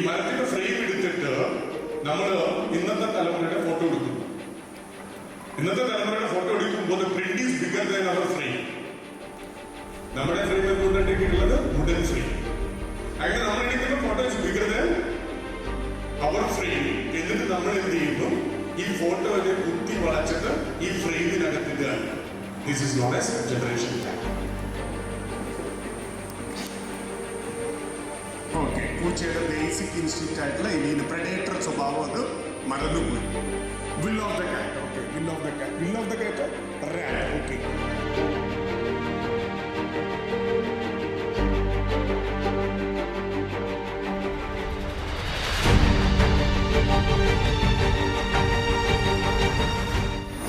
മരത്തിന്റെ ഫ്രെയിം എടുത്തിട്ട് നമ്മൾ ഇന്നത്തെ തലമുറയുടെ ഫോട്ടോ എടുക്കുന്നു. ഇന്നത്തെ തലമുറയുടെ ഫോട്ടോ എടുക്കുമ്പോൾ print is bigger than our frame. നമ്മുടെ ഫ്രെയിം കൊണ്ടുണ്ടെങ്കിലുള്ളത് വുഡൻ ഫ്രെയിം. അങ്ങനെ നമ്മൾ എടുക്കുന്ന photo is bigger than our frame. എന്നിട്ട് നമ്മൾ എന്ത് ചെയ്യുന്നു, ഈ ഫോട്ടോയെ കുത്തി വളച്ചിട്ട് ഈ ഫ്രെയിമിനകത്തിടുക. This is known as generation gap. Okay, പൂച്ചയുടെ ബേസിക് ഇൻസ്റ്റിങ്ക്റ്റ് ആയിട്ടുള്ള ഇനിയും പ്രെഡേറ്റർ സ്വഭാവം അത് മറന്നുപോയി. Will of the cat. Okay, will of the cat. Will of the cat rat. Okay,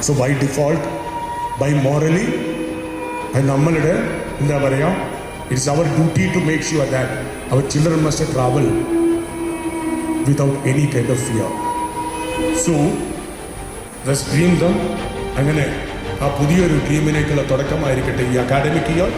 so by default, by morally, നമ്മളുടെ എന്താ പറയുക, it's our duty to make sure that our children must travel without any kind of fear. So let's dream them. അങ്ങനെ ആ പുതിയൊരു ഡ്രീമിനേക്കുള്ള തുടക്കമായിരിക്കട്ടെ ഈ academic year.